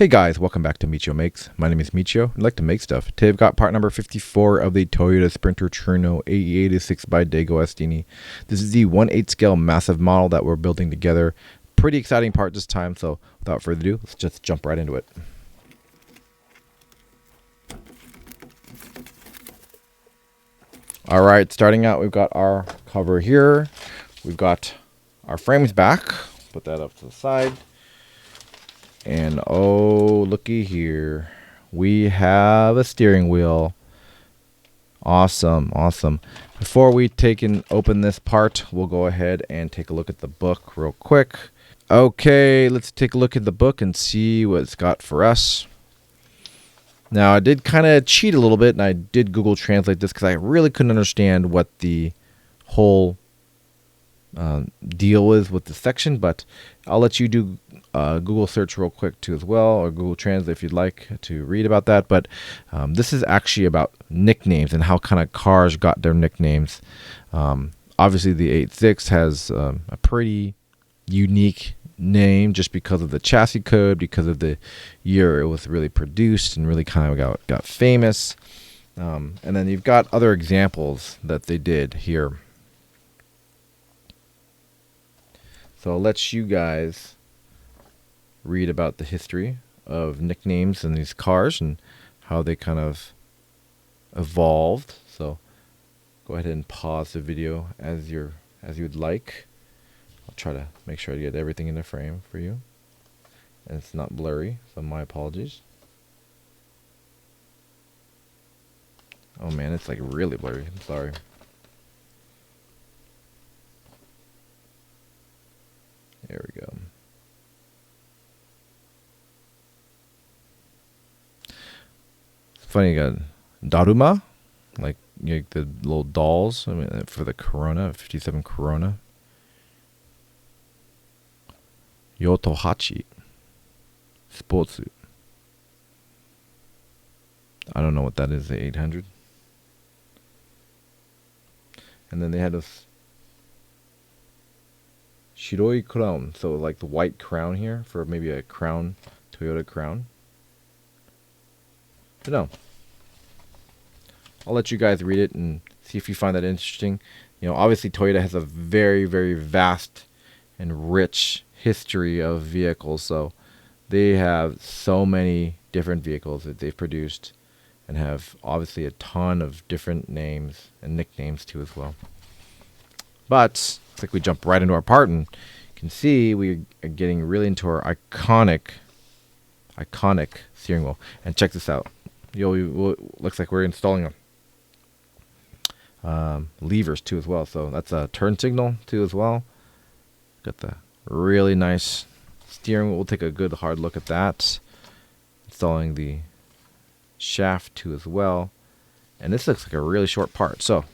Hey guys, welcome back to Michio Makes. My name is Michio. I like to make stuff. Today I've got part number 54 of the Toyota Sprinter Trueno AE86 by DeAgostini. This is the 1/8 scale massive model that we're building together. Pretty exciting part this time, so without further ado, let's just jump right into it. Alright, starting out, we've got our cover here. We've got our frames back. Put that up to the side. And oh, looky here. We have a steering wheel. Awesome, awesome. Before we take and open this part, we'll go ahead and take a look at the book real quick. Okay, let's take a look at the book and see what it's got for us. Now, I did kind of cheat a little bit, and I did Google Translate this because I really couldn't understand what the whole deal is with the section, but I'll let you do Google search real quick too as well, or Google Translate if you'd like to read about that. But this is actually about nicknames and how kind of cars got their nicknames. Obviously the 86 has a pretty unique name just because of the chassis code, because of the year it was really produced and really kind of got famous. And then you've got other examples that they did here. So I'll let you guys read about the history of nicknames in these cars and how they kind of evolved. So go ahead and pause the video as you would like. I'll try to make sure I get everything in the frame for you, and it's not blurry, so my apologies. Oh man, it's like really blurry. I'm sorry. There we go. It's funny, you got Daruma, like the little dolls. I mean, for the Corona, 57 Corona. Yotohachi, sports suit. I don't know what that is. The 800. And then they had this Shiroi crown, so like the white crown here for maybe a crown, Toyota crown. But no, I'll let you guys read it and see if you find that interesting. You know, obviously Toyota has a very, very vast and rich history of vehicles, so they have so many different vehicles that they've produced and have obviously a ton of different names and nicknames too as well. But it's like we jump right into our part, and you can see we are getting really into our iconic steering wheel. And check this out. Looks like we're installing levers too as well. So that's a turn signal too as well. Got the really nice steering wheel. We'll take a good hard look at that. Installing the shaft too as well. And this looks like a really short part. So,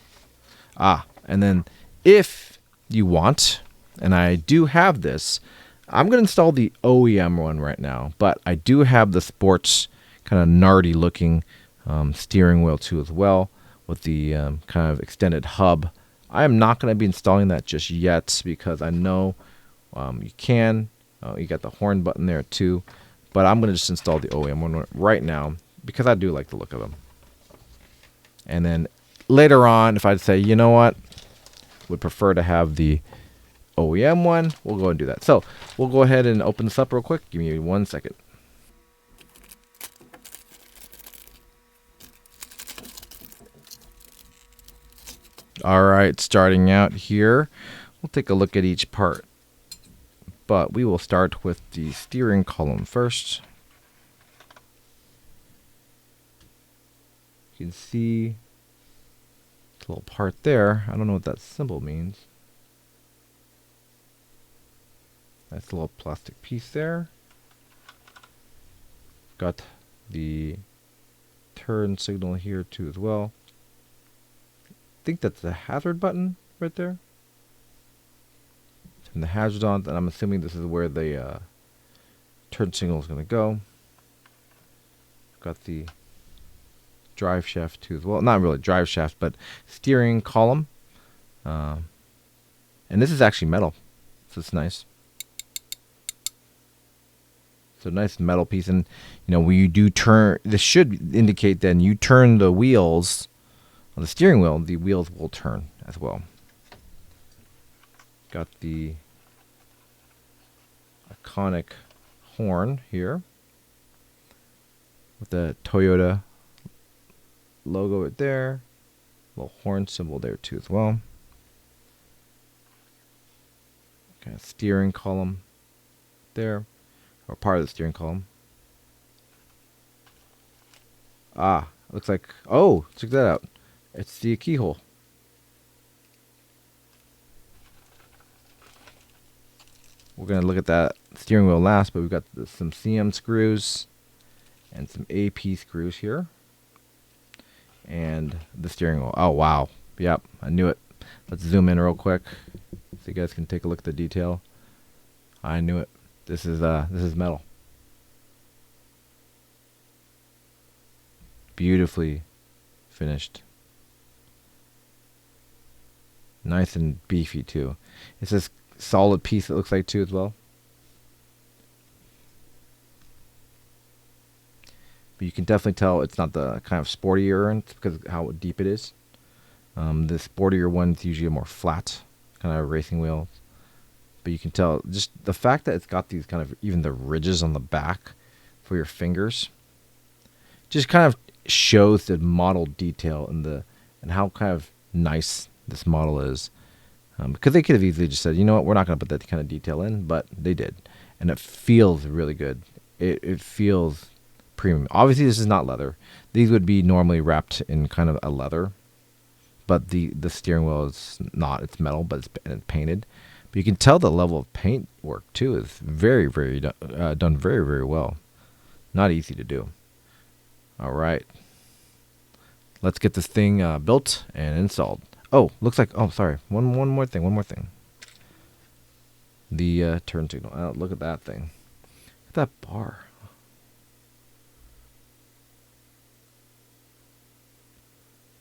and then if you want, and I do have this, I'm going to install the OEM one right now, but I do have the sports kind of nardy looking steering wheel too as well, with the kind of extended hub. I am not going to be installing that just yet because I know you can. You got the horn button there too, but I'm going to just install the OEM one right now because I do like the look of them. And then later on, if I'd say, you know what, would prefer to have the OEM one, we'll go and do that. So we'll go ahead and open this up real quick. Give me 1 second. All right, starting out here, we'll take a look at each part, but we will start with the steering column first. You can see the little part there. I don't know what that symbol means. Nice little plastic piece there. Got the turn signal here too as well. I think that's the hazard button right there. Turn the hazard on, and I'm assuming this is where the turn signal is going to go. Got the drive shaft too as well. Not really drive shaft, but steering column. And this is actually metal, so it's nice. So nice metal piece, and when you do turn, this should indicate then you turn the wheels on the steering wheel, the wheels will turn as well. Got the iconic horn here with the Toyota logo right there. Little horn symbol there too as well. Okay, steering column there, or part of the steering column. Ah, looks like, oh, check that out. It's the keyhole. We're going to look at that steering wheel last, but we've got some CM screws and some AP screws here. And the steering wheel. Oh, wow. Yep, I knew it. Let's zoom in real quick so you guys can take a look at the detail. I knew it. This is metal. Beautifully finished. Nice and beefy too. It's this solid piece, it looks like too as well. But you can definitely tell it's not the kind of sportier end because of how deep it is. The sportier one's usually a more flat kind of racing wheel. But you can tell just the fact that it's got these kind of, even the ridges on the back for your fingers, just kind of shows the model detail and how kind of nice this model is. Because they could have easily just said, you know what, we're not going to put that kind of detail in, but they did. And it feels really good. It feels premium. Obviously, this is not leather. These would be normally wrapped in kind of a leather. But the steering wheel is not. It's metal, but it's painted. But you can tell the level of paint work, too, is very, very done very, very well. Not easy to do. All right. Let's get this thing built and installed. Oh, looks like, oh, sorry. One more thing. The turn signal. Oh, look at that thing. Look at that bar.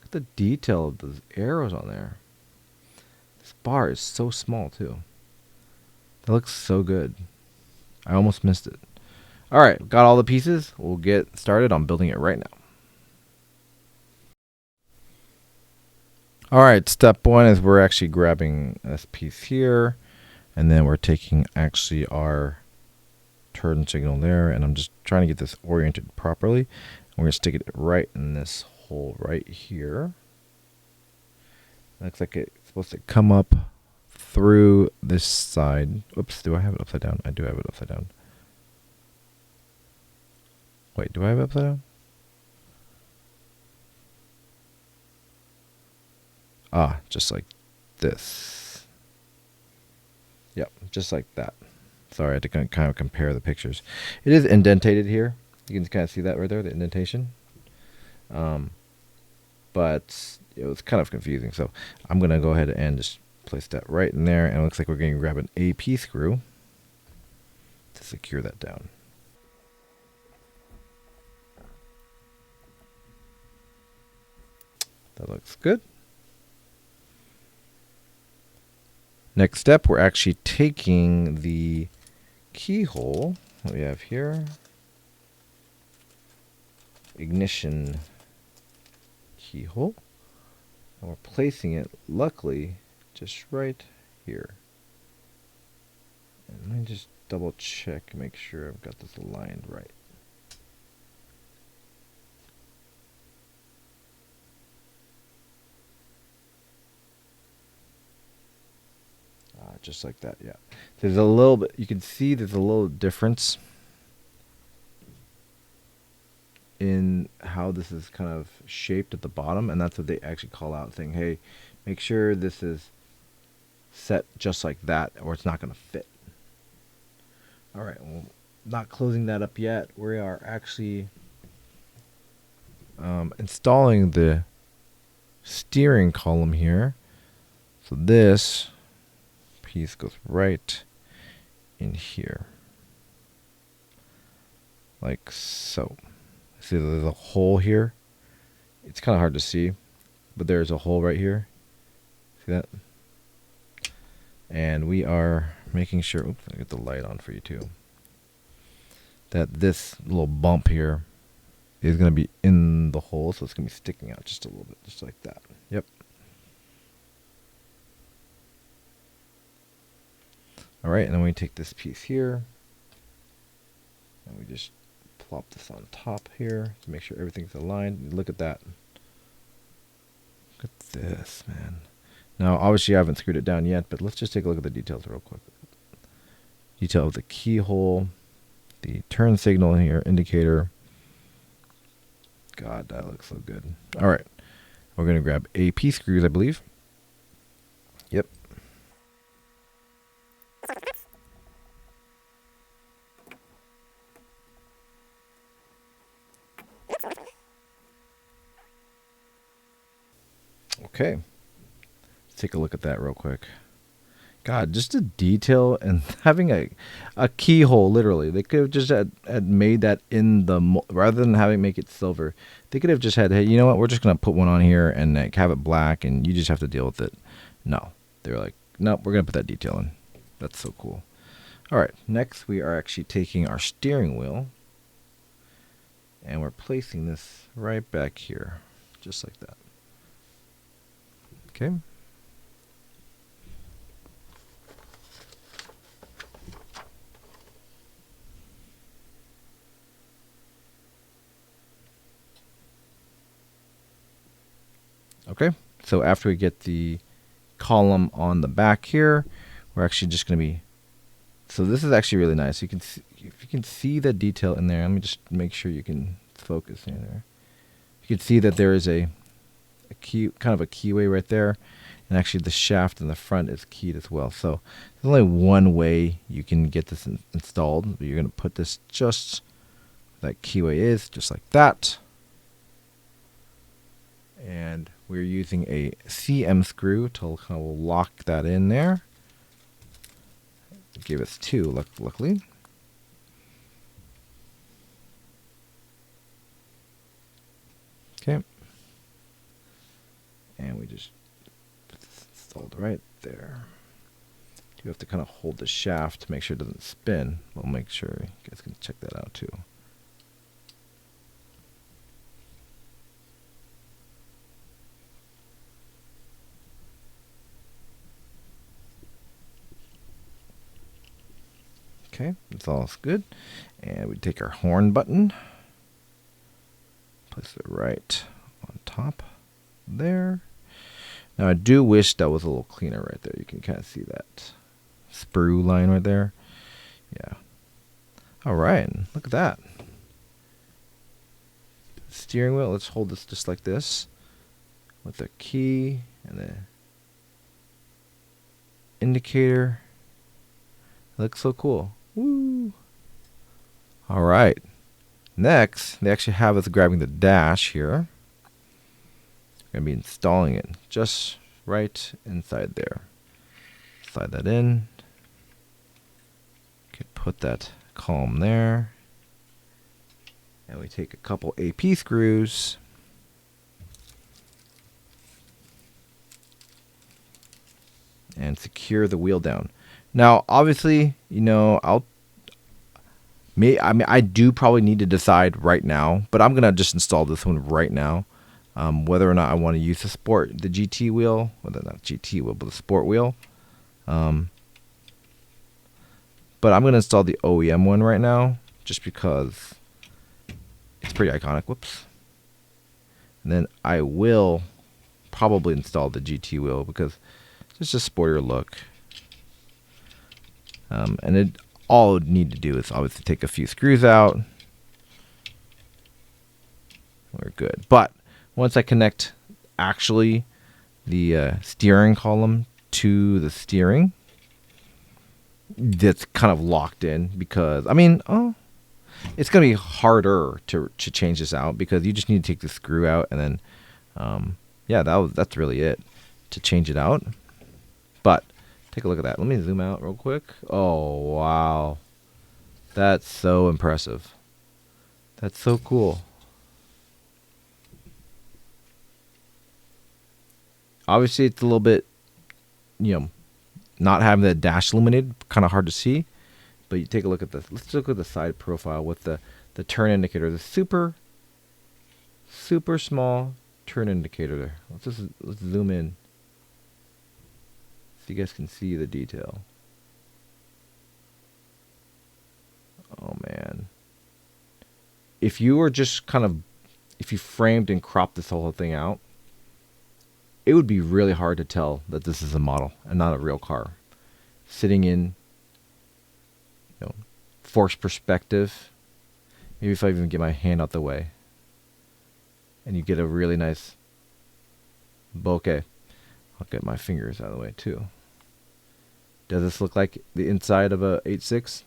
Look at the detail of those arrows on there. This bar is so small, too. That looks so good. I almost missed it. All right, got all the pieces. We'll get started on building it right now. All right, step one is we're actually grabbing this piece here, and then we're taking actually our turn signal there, and I'm just trying to get this oriented properly. And we're going to stick it right in this hole right here. Looks like it's supposed to come up through this side. Oops, do I have it upside down? I do have it upside down. Wait, do I have it upside down? Ah, just like this. Yep, just like that. Sorry, I had to kind of compare the pictures. It is indentated here. You can kind of see that right there, the indentation. But it was kind of confusing. So I'm going to go ahead and just place that right in there. And it looks like we're going to grab an AP screw to secure that down. That looks good. Next step, we're actually taking the keyhole that we have here, ignition keyhole, and we're placing it, luckily, just right here. And let me just double check, make sure I've got this aligned right. Just like that, yeah. There's a little bit, you can see there's a little difference in how this is kind of shaped at the bottom, and that's what they actually call out, saying, hey, make sure this is set just like that or it's not going to fit. All right, well, not closing that up yet. We are actually installing the steering column here. So this piece goes right in here, like so. See, there's a hole here. It's kind of hard to see, but there's a hole right here. See that? And we are making sure, oops, I get the light on for you too. that this little bump here is going to be in the hole, so it's going to be sticking out just a little bit, just like that. Yep. All right, and then we take this piece here, and we just plop this on top here to make sure everything's aligned. Look at that. Look at this, man. Now, obviously, I haven't screwed it down yet, but let's just take a look at the details real quick. Detail of the keyhole, the turn signal here, indicator. God, that looks so good. All right, we're going to grab AP screws, I believe. Yep. Okay. Let's take a look at that real quick. God, just the detail and having a keyhole, literally. They could have just had made that in the, rather than having make it silver, they could have just had, hey, you know what, we're just going to put one on here and like have it black and you just have to deal with it. No. They were like, nope, we're going to put that detail in. That's so cool. All right, next we are actually taking our steering wheel and we're placing this right back here, just like that. Okay. Okay, so after we get the column on the back here, we're actually just going to be, so this is actually really nice. You can see, if you can see the detail in there, let me just make sure you can focus in there. You can see that there is a key, kind of a keyway right there, and actually the shaft in the front is keyed as well. So there's only one way you can get this installed. You're going to put this just where that keyway is, just like that. And we're using a CM screw to kind of lock that in there. It gave us two, luckily. Okay. And we just put this installed right there. You have to kind of hold the shaft to make sure it doesn't spin. We'll make sure you guys can check that out too. Okay, that's all good. And we take our horn button, place it right on top there. Now I do wish that was a little cleaner right there. You can kind of see that sprue line right there. Yeah. All right, look at that. Steering wheel, let's hold this just like this with the key and the indicator. It looks so cool. Woo! All right. Next, they actually have us grabbing the dash here. We're going to be installing it just right inside there. Slide that in. Okay, put that column there. And we take a couple AP screws. And secure the wheel down. Now, obviously, you know, I do probably need to decide right now, but I'm gonna just install this one right now, whether or not I want to use the GT wheel, whether not GT wheel, but the sport wheel. But I'm gonna install the OEM one right now, just because it's pretty iconic. Whoops. And then I will probably install the GT wheel because it's just a sportier look. And all I would need to do is obviously take a few screws out. We're good. But once I connect actually the steering column to the steering, that's kind of locked in because, I mean, it's going to be harder to change this out because you just need to take the screw out and then, yeah, that's really it to change it out. But take a look at that. Let me zoom out real quick. Oh, wow. That's so impressive. That's so cool. Obviously, it's a little bit, you know, not having the dash illuminated, kind of hard to see. But you take a look at this. Let's look at the side profile with the turn indicator. The super small turn indicator there. Let's zoom in so you guys can see the detail. Oh man. If you were just if you framed and cropped this whole thing out, it would be really hard to tell that this is a model and not a real car. Sitting in, forced perspective. Maybe if I even get my hand out the way, and you get a really nice bokeh. I'll get my fingers out of the way too. Does this look like the inside of a 86?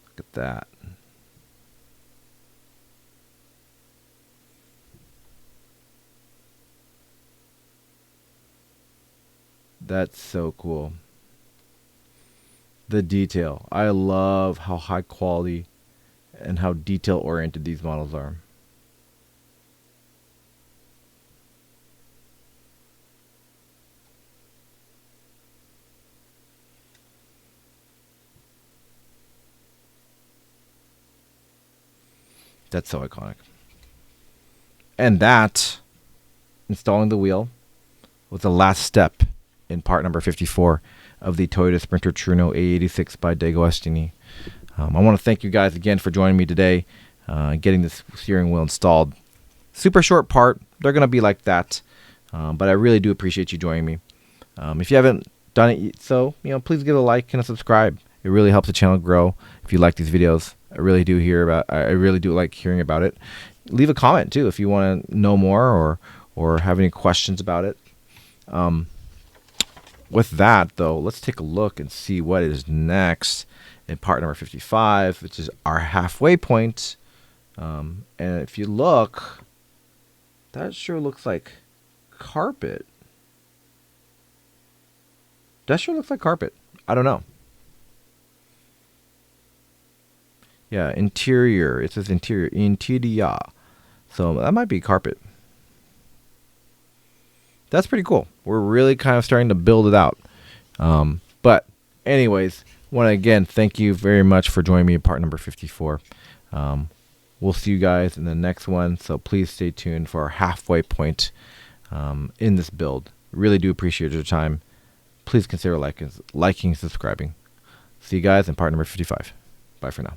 Look at that. That's so cool. The detail. I love how high quality and how detail oriented these models are. That's so iconic. And that, installing the wheel, was the last step in part number 54 of the Toyota Sprinter Trueno AE86 by DeAgostini. I want to thank you guys again for joining me today, getting this steering wheel installed. Super short part. They're going to be like that. But I really do appreciate you joining me. If you haven't done it, please give a like and a subscribe. It really helps the channel grow. If you like these videos, I really do like hearing about it. Leave a comment too if you want to know more or have any questions about it. With that though, let's take a look and see what is next in part number 55, which is our halfway point. And if you look, that sure looks like carpet. That sure looks like carpet. I don't know. Yeah, interior. It says interior. Interior. So that might be carpet. That's pretty cool. We're really kind of starting to build it out. But anyways, want to again thank you very much for joining me in part number 54. We'll see you guys in the next one. So please stay tuned for our halfway point in this build. Really do appreciate your time. Please consider liking, subscribing. See you guys in part number 55. Bye for now.